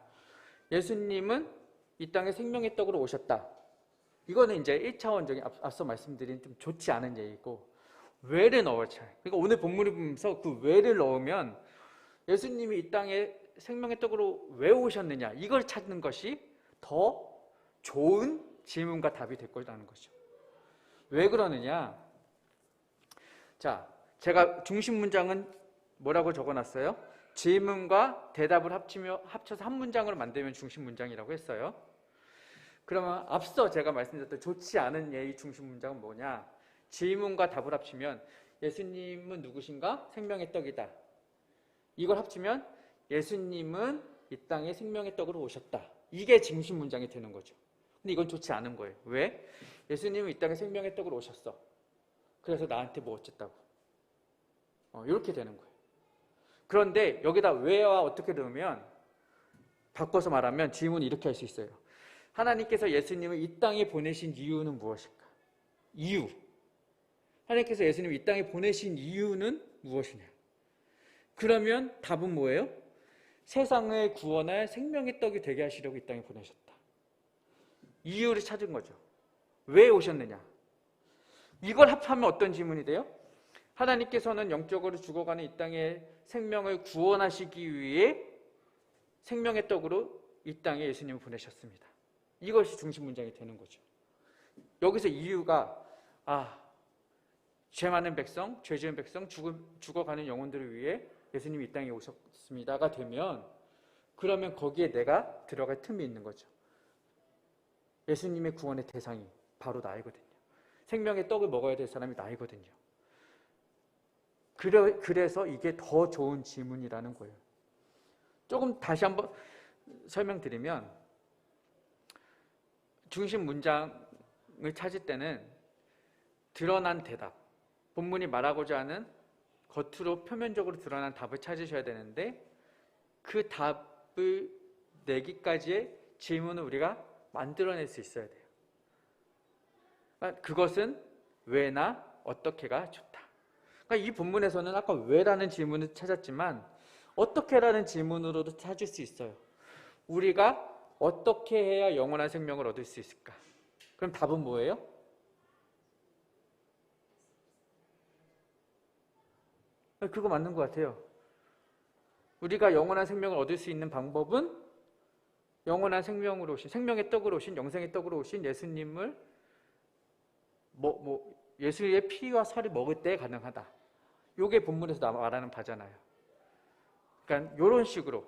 예수님은 이 땅에 생명의 떡으로 오셨다. 이거는 이제 1차원적인 앞서 말씀드린 좀 좋지 않은 얘기고 왜를 넣어야. 그러니까 오늘 본문을 보면서 그 왜를 넣으면 예수님이 이 땅에 생명의 떡으로 왜 오셨느냐 이걸 찾는 것이 더 좋은 질문과 답이 될 거라는 거죠. 왜 그러느냐? 자, 제가 중심 문장은 뭐라고 적어놨어요? 질문과 대답을 합쳐서 한 문장으로 만들면 중심 문장이라고 했어요. 그러면 앞서 제가 말씀드렸던 좋지 않은 예의 중심 문장은 뭐냐? 질문과 답을 합치면 예수님은 누구신가? 생명의 떡이다. 이걸 합치면 예수님은 이 땅에 생명의 떡으로 오셨다. 이게 중심 문장이 되는 거죠. 근데 이건 좋지 않은 거예요. 왜? 예수님은 이 땅에 생명의 떡으로 오셨어. 그래서 나한테 뭐 어쨌다고. 이렇게 되는 거예요. 그런데 여기다 왜와 어떻게 넣으면 바꿔서 말하면 질문이 이렇게 할 수 있어요. 하나님께서 예수님을 이 땅에 보내신 이유는 무엇일까? 이유. 하나님께서 예수님을 이 땅에 보내신 이유는 무엇이냐? 그러면 답은 뭐예요? 세상을 구원할 생명의 떡이 되게 하시려고 이 땅에 보내셨다. 이유를 찾은 거죠. 왜 오셨느냐? 이걸 합하면 어떤 질문이 돼요? 하나님께서는 영적으로 죽어가는 이 땅의 생명을 구원하시기 위해 생명의 떡으로 이 땅에 예수님을 보내셨습니다. 이것이 중심 문장이 되는 거죠. 여기서 이유가 죄 많은 백성, 죄 지은 백성, 죽어가는 영혼들을 위해 예수님이 이 땅에 오셨습니다가 되면 그러면 거기에 내가 들어갈 틈이 있는 거죠. 예수님의 구원의 대상이 바로 나이거든요. 생명의 떡을 먹어야 될 사람이 나이거든요. 그래서 이게 더 좋은 질문이라는 거예요. 조금 다시 한번 설명드리면 중심 문장을 찾을 때는 드러난 대답, 본문이 말하고자 하는 겉으로 표면적으로 드러난 답을 찾으셔야 되는데 그 답을 내기까지의 질문을 우리가 만들어낼 수 있어야 돼요. 그러니까 그것은 왜나 어떻게가 좋다. 그러니까 이 본문에서는 아까 왜라는 질문을 찾았지만 어떻게라는 질문으로도 찾을 수 있어요. 우리가 어떻게 해야 영원한 생명을 얻을 수 있을까? 그럼 답은 뭐예요? 그거 맞는 것 같아요. 우리가 영원한 생명을 얻을 수 있는 방법은 영원한 생명으로 오신, 생명의 떡으로 오신, 영생의 떡으로 오신 예수님을 예수의 피와 살을 먹을 때 가능하다. 요게 본문에서 말하는 바잖아요. 그러니까 이런 식으로.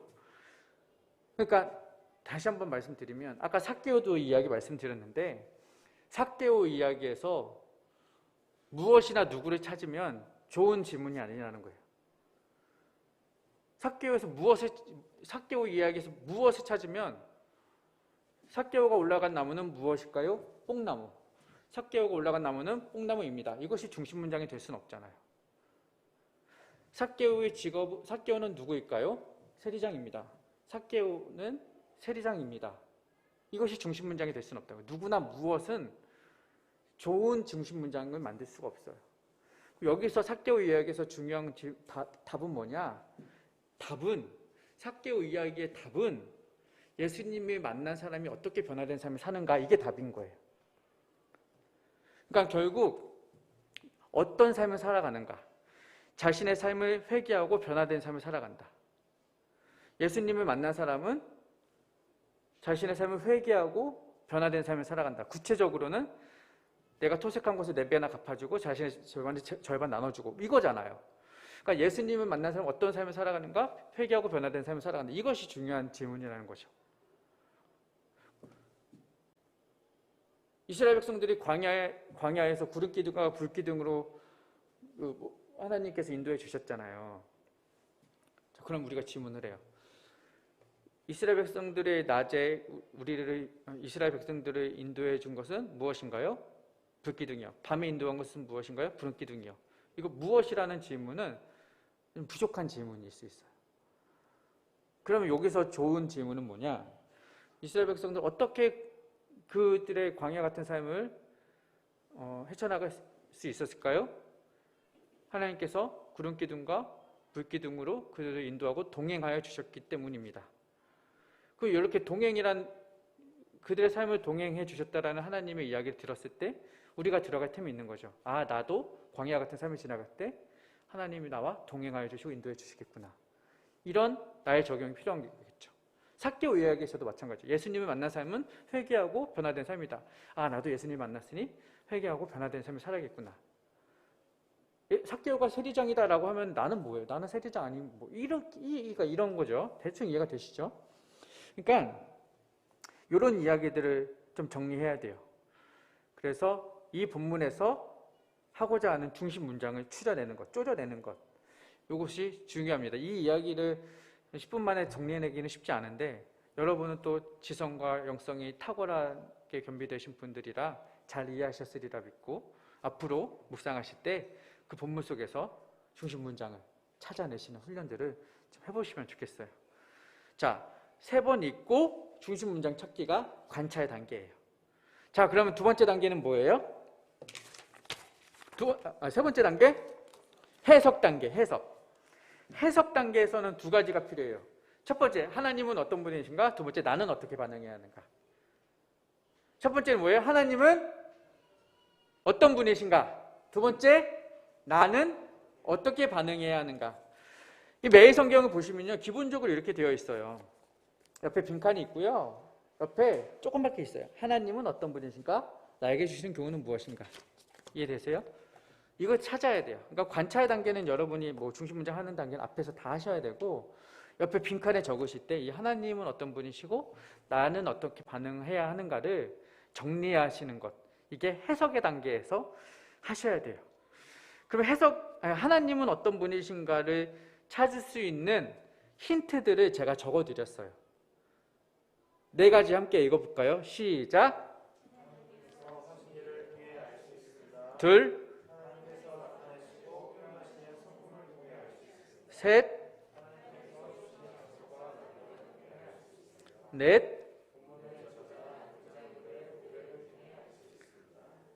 그러니까 다시 한번 말씀드리면 아까 삭개오도 이야기 말씀드렸는데 삭개오 이야기에서 무엇이나 누구를 찾으면 좋은 질문이 아니라는 거예요. 삭개오 이야기에서 무엇을 찾으면 삭개오가 올라간 나무는 무엇일까요? 뽕나무. 삭개오가 올라간 나무는 뽕나무입니다. 이것이 중심 문장이 될 수는 없잖아요. 삭개오는 누구일까요? 세리장입니다. 삭개오는 세리장입니다. 이것이 중심 문장이 될 수는 없다고. 누구나 무엇은 좋은 중심 문장을 만들 수가 없어요. 여기서 삭개오 이야기에서 중요한 답은 뭐냐? 삭개오 이야기의 답은 예수님을 만난 사람이 어떻게 변화된 삶을 사는가, 이게 답인 거예요. 그러니까 결국 어떤 삶을 살아가는가, 자신의 삶을 회개하고 변화된 삶을 살아간다. 예수님을 만난 사람은 자신의 삶을 회개하고 변화된 삶을 살아간다. 구체적으로는 내가 토색한 것을 4배나 갚아주고 자신의 절반 나눠주고, 이거잖아요. 그러니까 예수님을 만난 사람은 어떤 삶을 살아가는가? 회개하고 변화된 삶을 살아간다. 이것이 중요한 질문이라는 거죠. 이스라엘 백성들이 광야에서 구름기둥과 불기둥으로 하나님께서 인도해 주셨잖아요. 자, 그럼 우리가 질문을 해요. 이스라엘 백성들의 낮에 이스라엘 백성들을 인도해 준 것은 무엇인가요? 불기둥이요. 밤에 인도한 것은 무엇인가요? 구름기둥이요. 이거 무엇이라는 질문은 좀 부족한 질문일 수 있어요. 그러면 여기서 좋은 질문은 뭐냐? 이스라엘 백성들 어떻게 그들의 광야 같은 삶을 헤쳐나갈 수 있었을까요? 하나님께서 구름기둥과 불기둥으로 그들을 인도하고 동행하여 주셨기 때문입니다. 이렇게 그들의 삶을 동행해 주셨다라는 하나님의 이야기를 들었을 때 우리가 들어갈 틈이 있는 거죠. 아, 나도 광야 같은 삶을 지나갈 때 하나님이 나와 동행하여 주시고 인도해 주시겠구나. 이런 나의 적용이 필요한 거겠죠. 삭개오 이야기에서도 마찬가지죠. 예수님을 만난 삶은 회개하고 변화된 삶이다. 아, 나도 예수님 만났으니 회개하고 변화된 삶을 살아야겠구나. 삭개오가 세리장이다라고 하면 나는 뭐예요? 나는 세리장 아닌 이런 거죠. 대충 이해가 되시죠? 그러니까 이런 이야기들을 좀 정리해야 돼요. 그래서 이 본문에서 하고자 하는 중심 문장을 추려내는 것, 쪼려내는 것, 이것이 중요합니다. 이 이야기를 10분 만에 정리해내기는 쉽지 않은데 여러분은 또 지성과 영성이 탁월하게 겸비되신 분들이라 잘 이해하셨으리라 믿고 앞으로 묵상하실 때 그 본문 속에서 중심 문장을 찾아내시는 훈련들을 좀 해보시면 좋겠어요. 자, 3번 읽고 중심 문장 찾기가 관찰 단계예요. 자, 그러면 2번째 단계는 뭐예요? 3번째 단계? 해석 단계, 해석 단계에서는 2가지가 필요해요. 첫 번째, 하나님은 어떤 분이신가? 2번째, 나는 어떻게 반응해야 하는가? 첫 번째는 뭐예요? 하나님은 어떤 분이신가? 2번째, 나는 어떻게 반응해야 하는가? 이 매일 성경을 보시면요, 기본적으로 이렇게 되어 있어요. 옆에 빈칸이 있고요. 옆에 조금밖에 있어요. 하나님은 어떤 분이신가? 나에게 주신 교훈은 무엇인가? 이해되세요? 이걸 찾아야 돼요. 그러니까 관찰 단계는 여러분이 중심 문장 하는 단계는 앞에서 다 하셔야 되고, 옆에 빈칸에 적으실 때 이 하나님은 어떤 분이시고 나는 어떻게 반응해야 하는가를 정리하시는 것, 이게 해석의 단계에서 하셔야 돼요. 그럼 하나님은 어떤 분이신가를 찾을 수 있는 힌트들을 제가 적어드렸어요. 4가지 함께 읽어볼까요? 시작. 둘, 셋, 넷,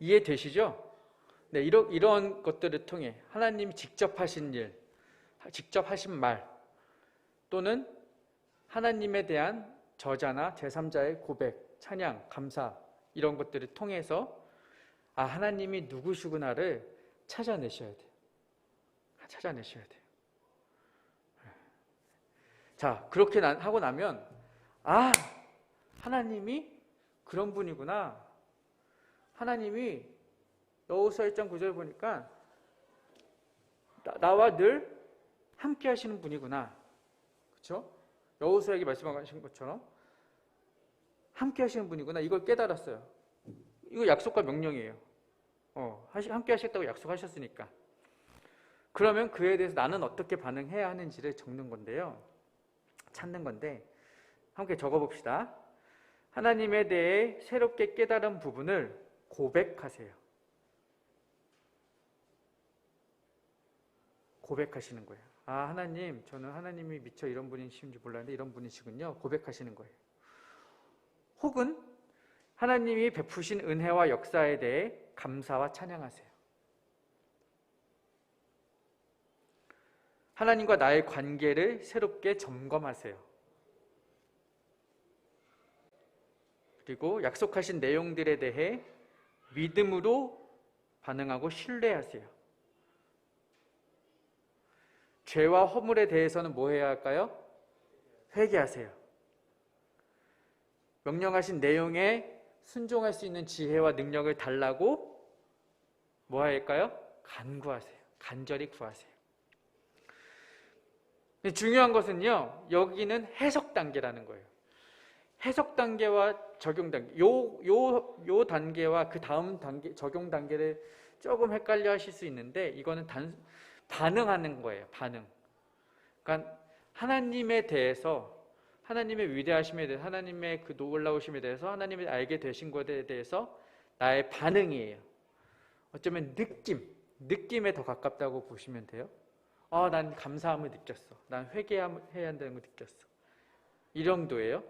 이해되시죠? 네, 이런 것들을 통해 하나님이 직접 하신 일, 직접 하신 말, 또는 하나님에 대한 저자나 제3자의 고백, 찬양, 감사 이런 것들을 통해서 하나님이 누구시구나를 찾아내셔야 돼요. 찾아내셔야 돼요. 자, 그렇게 하고 나면 하나님이 그런 분이구나. 하나님이 여호수아 1장 9절 보니까 나와 늘 함께 하시는 분이구나. 그렇죠? 여호수아에게 말씀하신 것처럼 함께 하시는 분이구나. 이걸 깨달았어요. 이거 약속과 명령이에요. 함께 하셨다고 약속하셨으니까. 그러면 그에 대해서 나는 어떻게 반응해야 하는지를 적는 건데요. 찾는 건데 함께 적어봅시다. 하나님에 대해 새롭게 깨달은 부분을 고백하세요. 고백하시는 거예요. 하나님, 저는 하나님이 미처 이런 분이신지 몰랐는데 이런 분이시군요. 고백하시는 거예요. 혹은 하나님이 베푸신 은혜와 역사에 대해 감사와 찬양하세요. 하나님과 나의 관계를 새롭게 점검하세요. 그리고 약속하신 내용들에 대해 믿음으로 반응하고 신뢰하세요. 죄와 허물에 대해서는 뭐 해야 할까요? 회개하세요. 명령하신 내용에 순종할 수 있는 지혜와 능력을 달라고 뭐 할까요? 간구하세요. 간절히 구하세요. 근데 중요한 것은요, 여기는 해석 단계라는 거예요. 해석 단계와 적용 단계, 요 단계와 그 다음 단계, 적용 단계를 조금 헷갈려 하실 수 있는데, 이거는 반응하는 거예요. 반응. 그러니까 하나님에 대해서, 하나님의 위대하심에 대해서, 하나님의 그 놀라우심에 대해서, 하나님을 알게 되신 것에 대해서 나의 반응이에요. 어쩌면 느낌에 더 가깝다고 보시면 돼요. 난 감사함을 느꼈어. 난 회개해야 한다는 걸 느꼈어. 이 정도예요.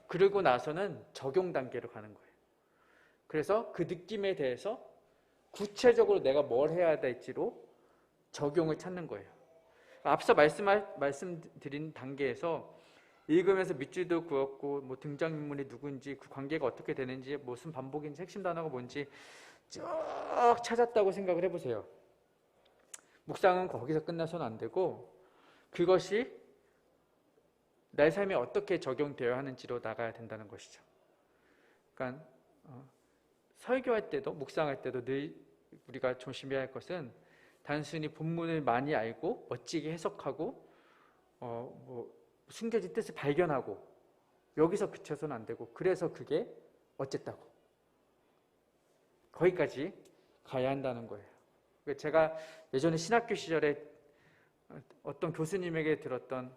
그러고 나서는 적용 단계로 가는 거예요. 그래서 그 느낌에 대해서 구체적으로 내가 뭘 해야 될지로 적용을 찾는 거예요. 앞서 말씀드린 단계에서 읽으면서 밑줄도 그었고, 뭐 등장인물이 누군지, 그 관계가 어떻게 되는지, 무슨 반복인지, 핵심 단어가 뭔지 쭉 찾았다고 생각을 해보세요. 묵상은 거기서 끝나서는 안 되고, 그것이 내 삶에 어떻게 적용되어야 하는지로 나가야 된다는 것이죠. 그러니까 설교할 때도, 묵상할 때도 늘 우리가 조심해야 할 것은 단순히 본문을 많이 알고 멋지게 해석하고 숨겨진 뜻을 발견하고 여기서 그쳐서는 안 되고, 그래서 그게 어쨌다고 거기까지 가야 한다는 거예요. 제가 예전에 신학교 시절에 어떤 교수님에게 들었던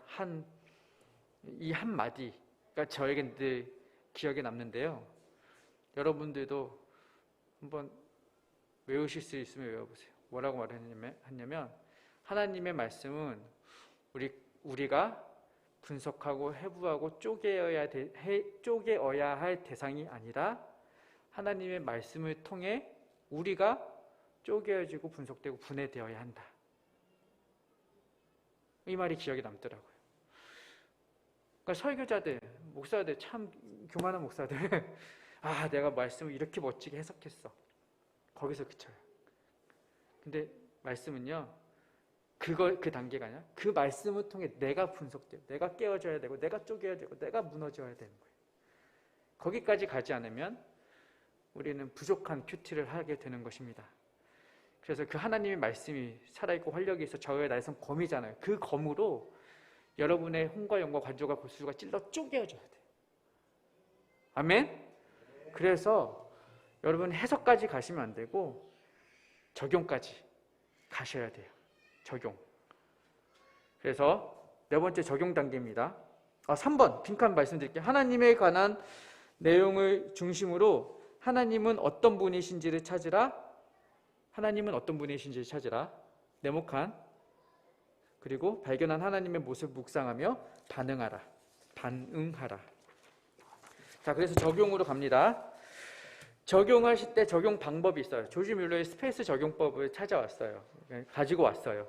이 한마디가 저에겐 늘 기억에 남는데요. 여러분들도 한번 외우실 수 있으면 외워보세요. 뭐라고 말했냐면, 하나님의 말씀은 우리가 분석하고 해부하고 쪼개어야 할 대상이 아니라 하나님의 말씀을 통해 우리가 쪼개어지고 분석되고 분해되어야 한다. 이 말이 기억에 남더라고요. 그러니까 설교자들, 목사들, 참 교만한 목사들 내가 말씀을 이렇게 멋지게 해석했어. 거기서 그쳐요. 근데 말씀은요, 그 단계가 아니라 그 말씀을 통해 내가 분석돼요. 내가 깨어져야 되고, 내가 쪼개야 되고, 내가 무너져야 되는 거예요. 거기까지 가지 않으면 우리는 부족한 큐티를 하게 되는 것입니다. 그래서 그 하나님의 말씀이 살아있고 활력이 있어 저의 날선 검이잖아요. 그 검으로 여러분의 혼과 영과 관조가 골수가 찔러 쪼개어져야 돼요. 아멘? 그래서 여러분 해석까지 가시면 안 되고 적용까지 가셔야 돼요. 적용. 그래서 네 번째 적용 단계입니다. 3번 빈칸 말씀드릴게요. 하나님에 관한 내용을 중심으로 하나님은 어떤 분이신지를 찾으라. 하나님은 어떤 분이신지를 찾으라. 네모칸. 그리고 발견한 하나님의 모습을 묵상하며 반응하라. 자, 그래서 적용으로 갑니다. 적용하실 때 적용 방법이 있어요. 조지 뮬러의 스페이스 적용법을 찾아왔어요. 가지고 왔어요.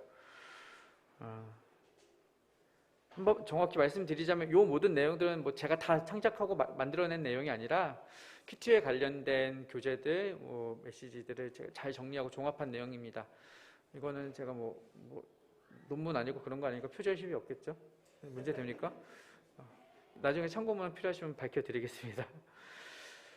한번 정확히 말씀드리자면 이 모든 내용들은 뭐 제가 다 창작하고 만들어낸 내용이 아니라 큐티에 관련된 교재들, 메시지들을 제가 잘 정리하고 종합한 내용입니다. 이거는 제가 뭐 논문 아니고 그런 거 아니니까 표절심이 없겠죠? 문제 됩니까? 나중에 참고문 필요하시면 밝혀드리겠습니다.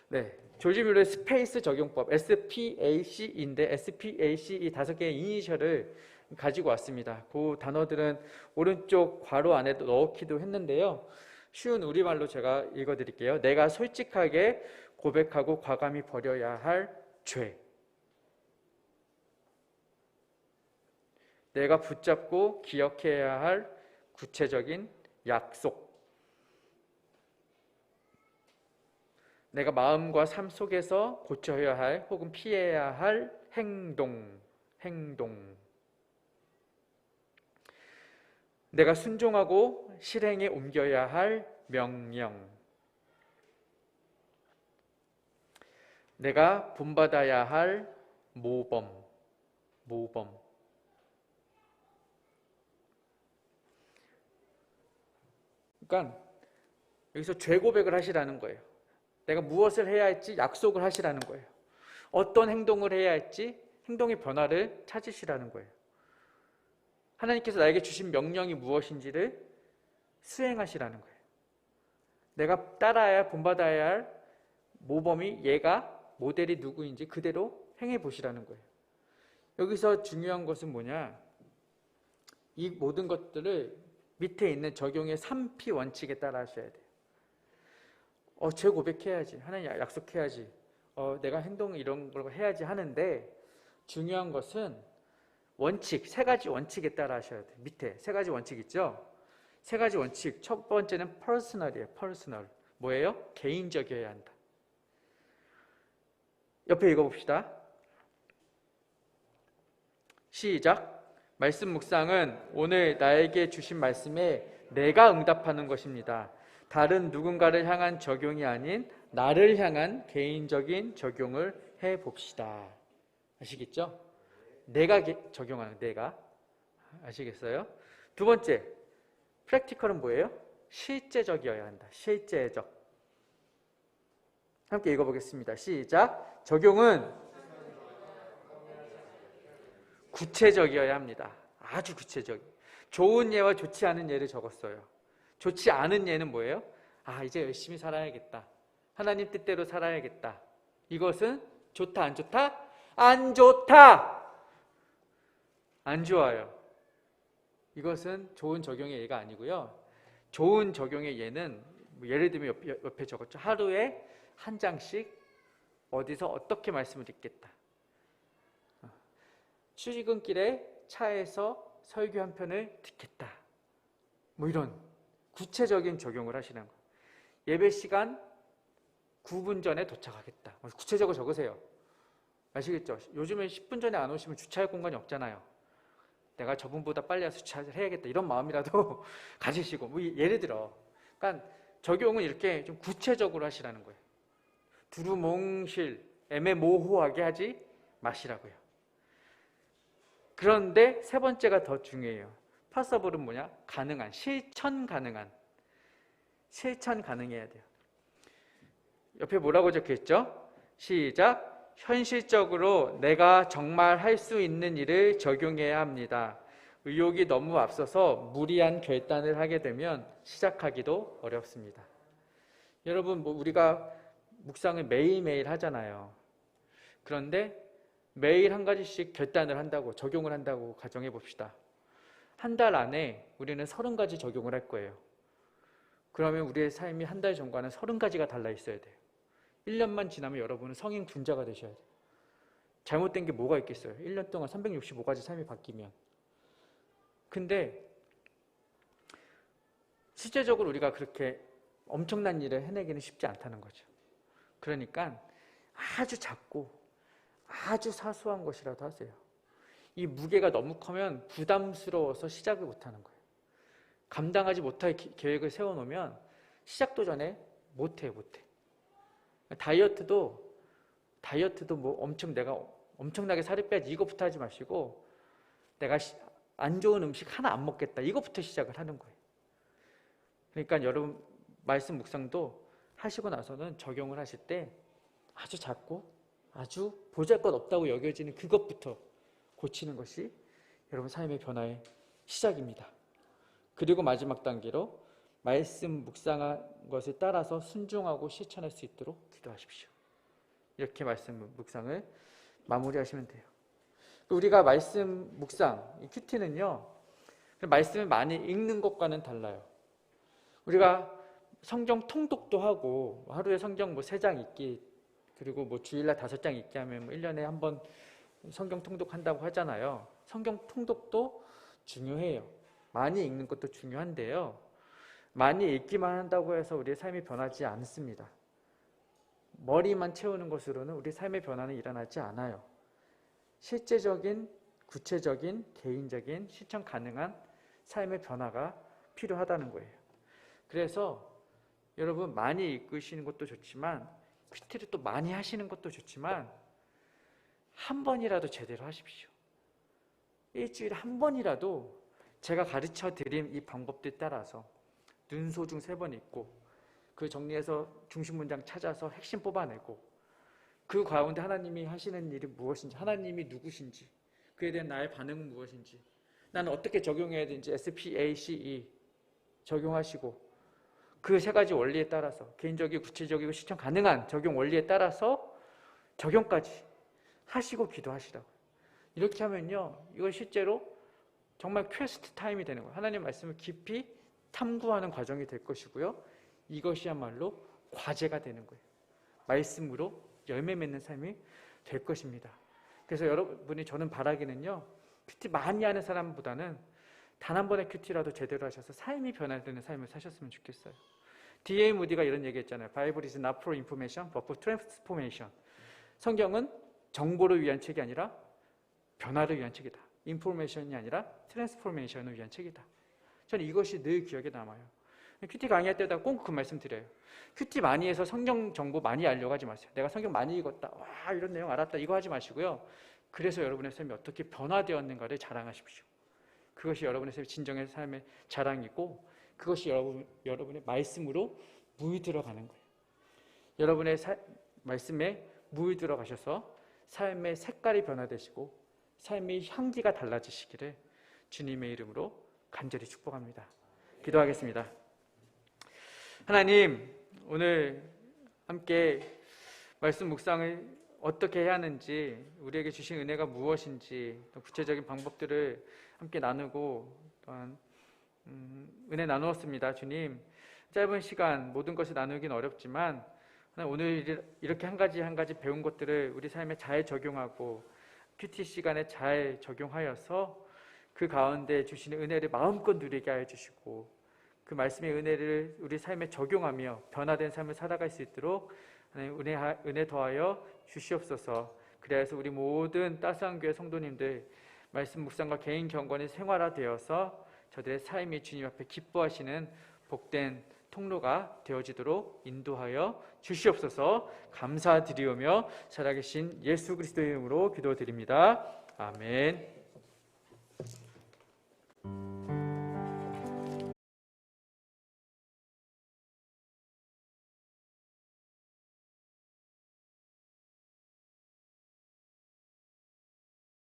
네, 조지 뮬러의 스페이스 적용법 SPAC인데 SPAC 이 5개의 이니셜을 가지고 왔습니다. 그 단어들은 오른쪽 괄호 안에도 넣기도 했는데요. 쉬운 우리말로 제가 읽어드릴게요. 내가 솔직하게 고백하고 과감히 버려야 할 죄. 내가 붙잡고 기억해야 할 구체적인 약속. 내가 마음과 삶 속에서 고쳐야 할 혹은 피해야 할 행동. 내가 순종하고 실행에 옮겨야 할 명령. 내가 본받아야 할 모범. 그러니까 여기서 죄 고백을 하시라는 거예요. 내가 무엇을 해야 할지 약속을 하시라는 거예요. 어떤 행동을 해야 할지 행동의 변화를 찾으시라는 거예요. 하나님께서 나에게 주신 명령이 무엇인지를 수행하시라는 거예요. 내가 따라야 본받아야 할 모범이 얘가 모델이 누구인지 그대로 행해 보시라는 거예요. 여기서 중요한 것은 뭐냐? 이 모든 것들을 밑에 있는 적용의 3P 원칙에 따라 하셔야 돼요. 죄 고백해야지. 하나님 약속해야지. 내가 행동 이런 걸 해야지 하는데 중요한 것은 원칙, 3가지 원칙에 따라 하셔야 돼요. 밑에 3가지 원칙 있죠? 3가지 원칙. 첫 번째는 퍼스널이에요. 퍼스널. 뭐예요? 개인적이어야 한다. 옆에 읽어봅시다. 시작. 말씀 묵상은 오늘 나에게 주신 말씀에 내가 응답하는 것입니다. 다른 누군가를 향한 적용이 아닌 나를 향한 개인적인 적용을 해봅시다. 아시겠죠? 내가 적용하는 내가. 아시겠어요? 두 번째, 프랙티컬은 뭐예요? 실제적이어야 한다. 실제적. 함께 읽어보겠습니다. 시작. 적용은 구체적이어야 합니다. 아주 구체적. 좋은 예와 좋지 않은 예를 적었어요. 좋지 않은 예는 뭐예요? 이제 열심히 살아야겠다. 하나님 뜻대로 살아야겠다. 이것은 좋다, 안 좋다? 안 좋다! 안 좋아요. 이것은 좋은 적용의 예가 아니고요. 좋은 적용의 예는 예를 들면 옆에 적었죠. 하루에 한 장씩 어디서 어떻게 말씀을 듣겠다. 출근길에 차에서 설교 한 편을 듣겠다. 뭐 이런 구체적인 적용을 하시는 거예요. 예배 시간 9분 전에 도착하겠다. 구체적으로 적으세요. 아시겠죠? 요즘에 10분 전에 안 오시면 주차할 공간이 없잖아요. 내가 저분보다 빨리 와서 주차를 해야겠다. 이런 마음이라도 가지시고. 뭐 예를 들어. 그러니까 적용은 이렇게 좀 구체적으로 하시라는 거예요. 두루뭉실, 애매모호하게 하지 마시라고요. 그런데 세 번째가 더 중요해요. 파서블은 뭐냐? 가능한, 실천 가능한. 실천 가능해야 돼요. 옆에 뭐라고 적혀있죠? 시작. 현실적으로 내가 정말 할 수 있는 일을 적용해야 합니다. 의욕이 너무 앞서서 무리한 결단을 하게 되면 시작하기도 어렵습니다. 여러분, 우리가 묵상을 매일매일 하잖아요. 그런데 매일 한 가지씩 결단을 한다고, 적용을 한다고 가정해 봅시다. 한 달 안에 우리는 30가지 적용을 할 거예요. 그러면 우리의 삶이 한 달 전과는 30가지가 달라 있어야 돼요. 1년만 지나면 여러분은 성인 군자가 되셔야 돼요. 잘못된 게 뭐가 있겠어요? 1년 동안 365가지 삶이 바뀌면. 근데 실제적으로 우리가 그렇게 엄청난 일을 해내기는 쉽지 않다는 거죠. 그러니까 아주 작고 아주 사소한 것이라도 하세요. 이 무게가 너무 커면 부담스러워서 시작을 못하는 거예요. 감당하지 못할 계획을 세워놓으면 시작도 전에 못해. 다이어트도 다이어트도 뭐 내가 엄청나게 살이 빼야지 이것부터 하지 마시고 내가 안 좋은 음식 하나 안 먹겠다 이것부터 시작을 하는 거예요. 그러니까 여러분 말씀 묵상도 하시고 나서는 적용을 하실 때 아주 작고 아주 보잘것없다고 여겨지는 그것부터 고치는 것이 여러분 삶의 변화의 시작입니다. 그리고 마지막 단계로 말씀 묵상한 것을 따라서 순종하고 실천할 수 있도록 기도하십시오. 이렇게 말씀 묵상을 마무리하시면 돼요. 우리가 말씀 묵상, 이 큐티는요, 말씀을 많이 읽는 것과는 달라요. 우리가 성경 통독도 하고 하루에 성경 3장 읽기, 그리고 주일날 5장 읽기 하면 1년에 한 번 성경 통독한다고 하잖아요. 성경 통독도 중요해요. 많이 읽는 것도 중요한데요. 많이 읽기만 한다고 해서 우리의 삶이 변하지 않습니다. 머리만 채우는 것으로는 우리 삶의 변화는 일어나지 않아요. 실제적인, 구체적인, 개인적인, 실천 가능한 삶의 변화가 필요하다는 거예요. 그래서 여러분 많이 읽으시는 것도 좋지만 큐티를 또 많이 하시는 것도 좋지만 한 번이라도 제대로 하십시오. 일주일에 한 번이라도 제가 가르쳐 드린 이 방법들 따라서 눈소중 3번 읽고 그 정리해서 중심 문장 찾아서 핵심 뽑아내고 그 가운데 하나님이 하시는 일이 무엇인지, 하나님이 누구신지, 그에 대한 나의 반응은 무엇인지, 나는 어떻게 적용해야 되는지 SPACE 적용하시고 그 3가지 원리에 따라서 개인적이고 구체적이고 실천 가능한 적용 원리에 따라서 적용까지 하시고 기도하시라고요. 이렇게 하면요, 이건 실제로 정말 퀘스트 타임이 되는 거예요. 하나님 말씀을 깊이 탐구하는 과정이 될 것이고요. 이것이야말로 과제가 되는 거예요. 말씀으로 열매 맺는 삶이 될 것입니다. 그래서 여러분이 저는 바라기는요, 큐티 많이 하는 사람보다는 단 한 번의 큐티라도 제대로 하셔서 삶이 변화되는 삶을 사셨으면 좋겠어요. D.A. 무디가 이런 얘기 했잖아요. Bible is not for information, but for transformation. 성경은 정보를 위한 책이 아니라 변화를 위한 책이다. 인포메이션이 아니라 트랜스포메이션을 위한 책이다. 저는 이것이 늘 기억에 남아요. 큐티 강의할 때다 꼭 그 말씀 드려요. 큐티 많이 해서 성경 정보 많이 알려고 하지 마세요. 내가 성경 많이 읽었다, 와 이런 내용 알았다, 이거 하지 마시고요. 그래서 여러분의 삶이 어떻게 변화되었는가를 자랑하십시오. 그것이 여러분의 진정의 삶의 자랑이고 그것이 여러분의 말씀으로 무의들어가는 거예요. 여러분의 말씀에 무의들어가셔서 삶의 색깔이 변화되시고 삶의 향기가 달라지시기를 주님의 이름으로 간절히 축복합니다. 기도하겠습니다. 하나님, 오늘 함께 말씀 묵상을 어떻게 해야 하는지, 우리에게 주신 은혜가 무엇인지, 또 구체적인 방법들을 함께 나누고 또한 은혜 나누었습니다. 주님, 짧은 시간 모든 것을 나누긴 어렵지만 오늘 이렇게 한 가지 배운 것들을 우리 삶에 잘 적용하고 큐티 시간에 잘 적용하여서 그 가운데 주시는 은혜를 마음껏 누리게 하여 주시고 그 말씀의 은혜를 우리 삶에 적용하며 변화된 삶을 살아갈 수 있도록 은혜 더하여 주시옵소서. 그래서 우리 모든 따스한 교회 성도님들 말씀 묵상과 개인 경건이 생활화되어서 저들의 삶이 주님 앞에 기뻐하시는 복된 통로가 되어지도록 인도하여 주시옵소서. 감사드리오며 살아계신 예수 그리스도의 이름으로 기도드립니다. 아멘.